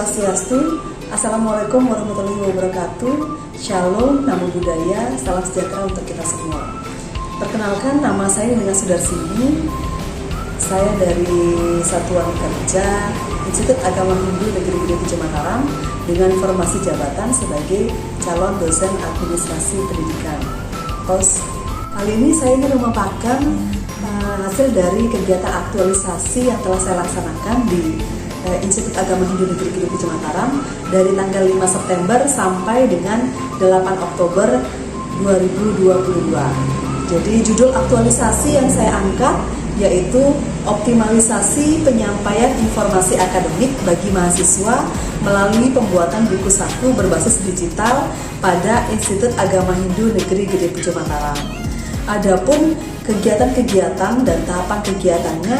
Swastiastu, Assalamualaikum warahmatullahi wabarakatuh. Shalom, namo buddhaya, salam sejahtera untuk kita semua. Perkenalkan, nama saya Nina Sudarsini. Saya dari Satuan Kerja Institut Agama Hindu Negeri Gede Puja Mataram dengan formasi jabatan sebagai calon dosen administrasi pendidikan. Kali ini saya ingin memaparkan hasil dari kegiatan aktualisasi yang telah saya laksanakan di Institut Agama Hindu Negeri Gede Puja Mataram dari tanggal 5 September sampai dengan 8 Oktober 2022. Jadi judul aktualisasi yang saya angkat yaitu optimalisasi penyampaian informasi akademik bagi mahasiswa melalui pembuatan buku saku berbasis digital pada Institut Agama Hindu Negeri Gede Puja Mataram. Adapun kegiatan-kegiatan dan tahapan kegiatannya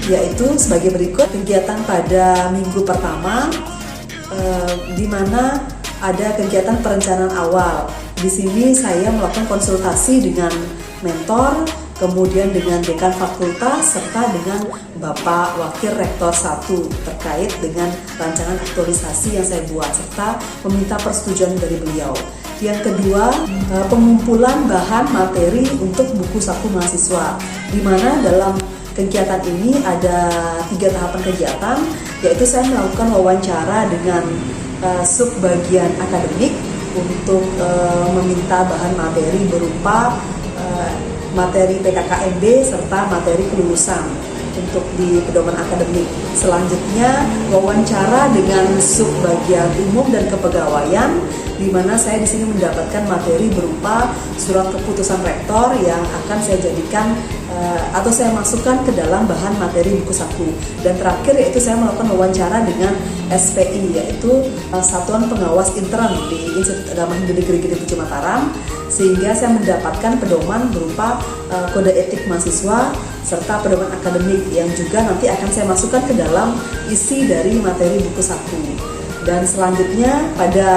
yaitu sebagai berikut. Kegiatan pada minggu pertama di mana ada kegiatan perencanaan awal. Di sini saya melakukan konsultasi dengan mentor, kemudian dengan dekan fakultas serta dengan Bapak Wakil Rektor 1 terkait dengan rancangan aktualisasi yang saya buat serta meminta persetujuan dari beliau. Yang kedua, pengumpulan bahan materi untuk buku saku mahasiswa, di mana dalam kegiatan ini ada 3 tahapan kegiatan, yaitu saya melakukan wawancara dengan subbagian akademik untuk meminta bahan materi berupa materi PKKMB serta materi kelulusan untuk di pedoman akademik. Selanjutnya wawancara dengan subbagian umum dan kepegawaian, di mana saya di sini mendapatkan materi berupa surat keputusan rektor yang akan saya jadikan atau saya masukkan ke dalam bahan materi buku saku. Dan terakhir yaitu saya melakukan wawancara dengan SPI, yaitu Satuan Pengawas Intern di Institut Agama Hindu Negeri Gede Puja Mataram, sehingga saya mendapatkan pedoman berupa kode etik mahasiswa serta pedoman akademik yang juga nanti akan saya masukkan ke dalam isi dari materi buku saku. Dan selanjutnya pada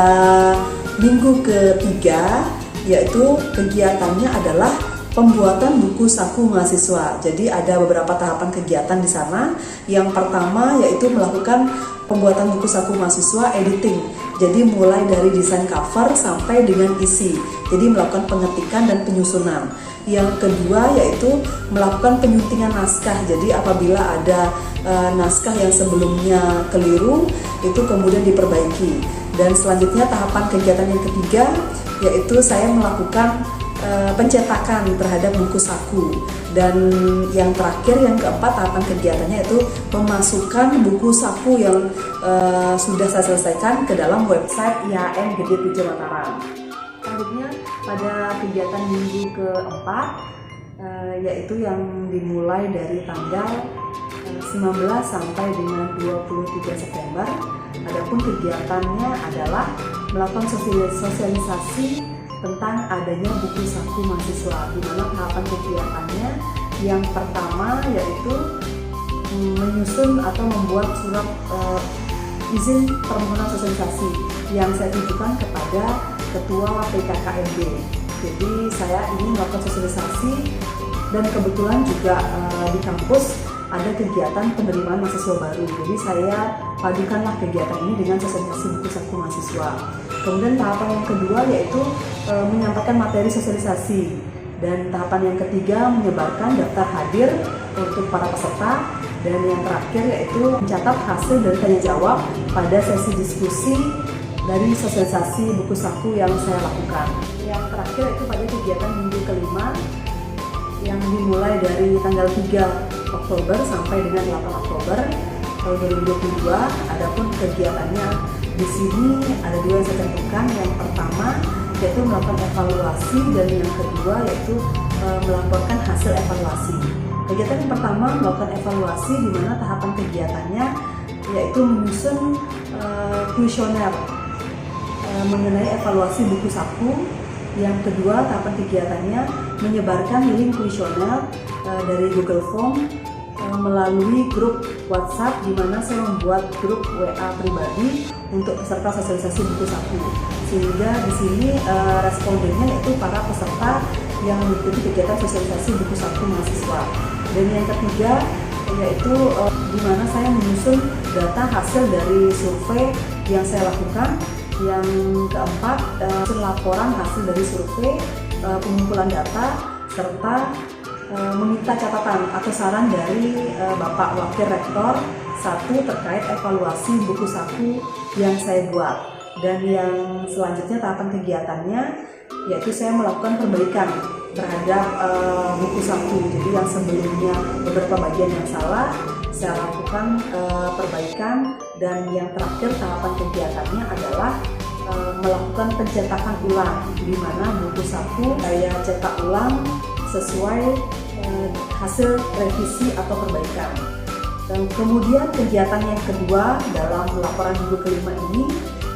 minggu ketiga yaitu kegiatannya adalah pembuatan buku saku mahasiswa. Jadi ada beberapa tahapan kegiatan di sana. Yang pertama yaitu melakukan pembuatan buku saku mahasiswa editing. Jadi mulai dari desain cover sampai dengan isi. Jadi melakukan pengetikan dan penyusunan. Yang kedua yaitu melakukan penyuntingan naskah. Jadi apabila ada naskah yang sebelumnya keliru, itu kemudian diperbaiki. Dan selanjutnya tahapan kegiatan yang ketiga yaitu saya melakukan pencetakan terhadap buku saku. Dan yang terakhir, yang keempat, tahapan kegiatannya itu memasukkan buku saku yang sudah saya selesaikan ke dalam website IAN Gede Puja Mataram. Selanjutnya pada kegiatan minggu keempat yaitu yang dimulai dari tanggal 19 sampai dengan 23 September. Adapun kegiatannya adalah melakukan sosialisasi tentang adanya buku saku mahasiswa, di mana tahapan kegiatannya yang pertama yaitu menyusun atau membuat surat izin permohonan sosialisasi yang saya tunjukkan kepada Ketua PKKMB. Jadi saya ingin melakukan sosialisasi dan kebetulan juga di kampus ada kegiatan penerimaan mahasiswa baru. Jadi saya padukanlah kegiatan ini dengan sosialisasi buku saku mahasiswa. Kemudian tahapan yang kedua yaitu menyampaikan materi sosialisasi. Dan tahapan yang ketiga menyebarkan daftar hadir untuk para peserta. Dan yang terakhir yaitu mencatat hasil dari tanya jawab pada sesi diskusi dari sosialisasi buku saku yang saya lakukan. Yang terakhir yaitu pada kegiatan minggu kelima yang dimulai dari tanggal 3 Oktober sampai dengan 8 Oktober tahun 2022. Adapun kegiatannya di sini ada 2 yang saya tentukan. Yang pertama yaitu melakukan evaluasi dan yang kedua yaitu melaporkan hasil evaluasi. Kegiatan yang pertama melakukan evaluasi, di mana tahapan kegiatannya yaitu menyusun kuesioner mengenai evaluasi buku saku. Yang kedua tahapan kegiatannya menyebarkan link kuesioner dari Google Form melalui grup WhatsApp, di mana saya membuat grup WA pribadi untuk peserta sosialisasi buku saku. Sehingga di sini respondennya yaitu para peserta yang mengikuti kegiatan sosialisasi buku saku mahasiswa. Dan yang ketiga yaitu di mana saya menyusun data hasil dari survei yang saya lakukan. Yang keempat, laporan hasil dari survei, pengumpulan data, serta meminta catatan atau saran dari Bapak Wakil Rektor 1 terkait evaluasi buku saku yang saya buat. Dan yang selanjutnya tahapan kegiatannya yaitu saya melakukan perbaikan terhadap buku saku. Jadi yang sebelumnya beberapa bagian yang salah, saya lakukan perbaikan. Dan yang terakhir tahapan kegiatannya adalah melakukan pencetakan ulang, di mana buku saku saya cetak ulang sesuai hasil revisi atau perbaikan. Dan kemudian kegiatan yang kedua dalam laporan minggu kelima ini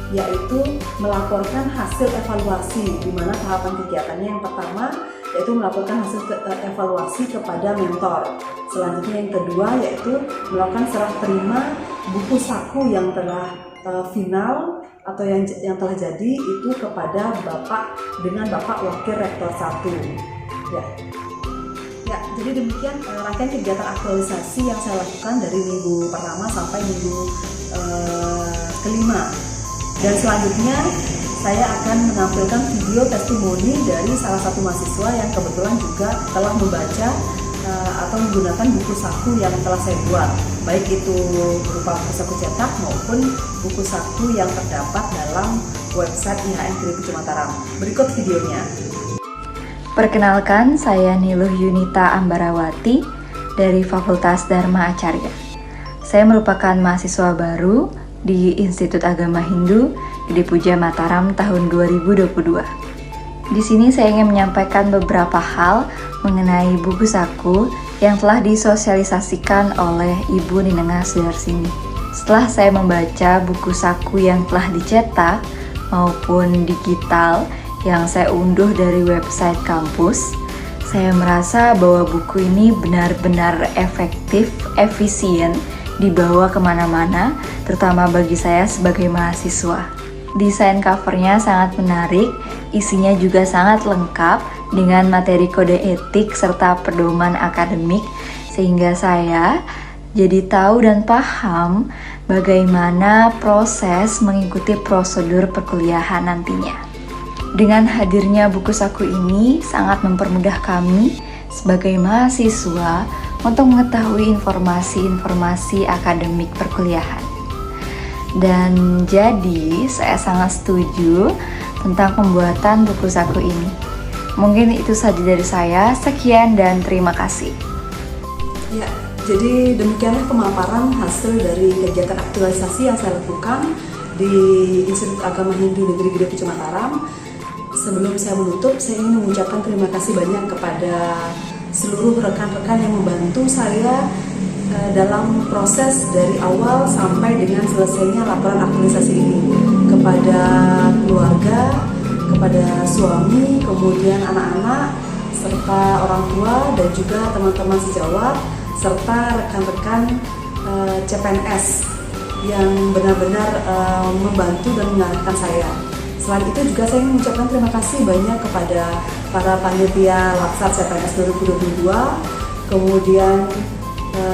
yaitu melaporkan hasil evaluasi, di mana tahapan kegiatannya yang pertama yaitu melaporkan hasil evaluasi kepada mentor. Selanjutnya yang kedua yaitu melakukan serah terima buku saku yang telah final atau yang telah jadi itu kepada Bapak Wakil Rektor 1. Ya, jadi demikian rangkaian kegiatan aktualisasi yang saya lakukan dari minggu pertama sampai minggu kelima. Dan selanjutnya saya akan menampilkan video testimoni dari salah satu mahasiswa yang kebetulan juga telah membaca atau menggunakan buku saku yang telah saya buat, baik itu berupa buku saku cetak maupun buku saku yang terdapat dalam website IHN Kripi Mataram. Berikut videonya. Perkenalkan, saya Niluh Yunita Ambarawati dari Fakultas Dharma Acarya. Saya merupakan mahasiswa baru di Institut Agama Hindu Gede Puja Mataram tahun 2022. Di sini saya ingin menyampaikan beberapa hal mengenai buku saku yang telah disosialisasikan oleh Ibu Ninengah Sudarsini. Setelah saya membaca buku saku yang telah dicetak maupun digital yang saya unduh dari website kampus, saya merasa bahwa buku ini benar-benar efektif, efisien, dibawa kemana-mana, terutama bagi saya sebagai mahasiswa. Desain covernya sangat menarik, isinya juga sangat lengkap dengan materi kode etik serta pedoman akademik, sehingga saya jadi tahu dan paham bagaimana proses mengikuti prosedur perkuliahan nantinya. Dengan hadirnya buku saku ini sangat mempermudah kami sebagai mahasiswa untuk mengetahui informasi-informasi akademik perkuliahan. Dan jadi saya sangat setuju tentang pembuatan buku saku ini. Mungkin itu saja dari saya. Sekian dan terima kasih. Ya, jadi demikianlah pemaparan hasil dari kegiatan aktualisasi yang saya lakukan di Institut Agama Hindu Negeri Gede Puja Mataram. Sebelum saya menutup, saya ingin mengucapkan terima kasih banyak kepada seluruh rekan-rekan yang membantu saya dalam proses dari awal sampai dengan selesainya laporan aktualisasi ini, kepada keluarga, kepada suami, kemudian anak-anak, serta orang tua dan juga teman-teman sejawat, serta rekan-rekan CPNS yang benar-benar membantu dan mengarahkan saya. Selain itu juga saya ingin mengucapkan terima kasih banyak kepada para panitia Laksar CPNS 2022, kemudian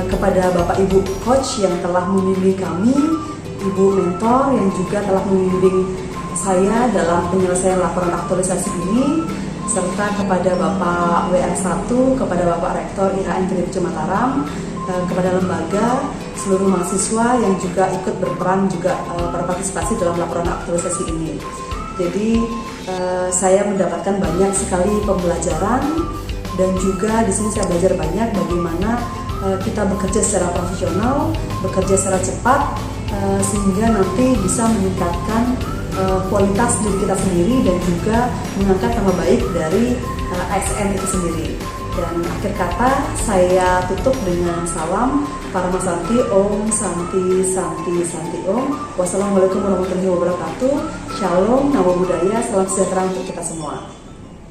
kepada Bapak Ibu Coach yang telah membimbing kami, Ibu Mentor yang juga telah membimbing saya dalam penyelesaian laporan aktualisasi ini, serta kepada Bapak WR1, kepada Bapak Rektor IHN Gede Puja Mataram, kepada lembaga, seluruh mahasiswa yang juga ikut berperan juga berpartisipasi dalam laporan aktualisasi ini. Jadi saya mendapatkan banyak sekali pembelajaran dan juga di sini saya belajar banyak bagaimana kita bekerja secara profesional, bekerja secara cepat, sehingga nanti bisa meningkatkan kualitas diri kita sendiri dan juga mengangkat nama baik dari ASN itu sendiri. Dan akhir kata saya tutup dengan salam Paramasanti Om Santi Santi Santi Om. Wassalamualaikum warahmatullahi wabarakatuh. Shalom, Namo Buddhaya, salam sejahtera untuk kita semua.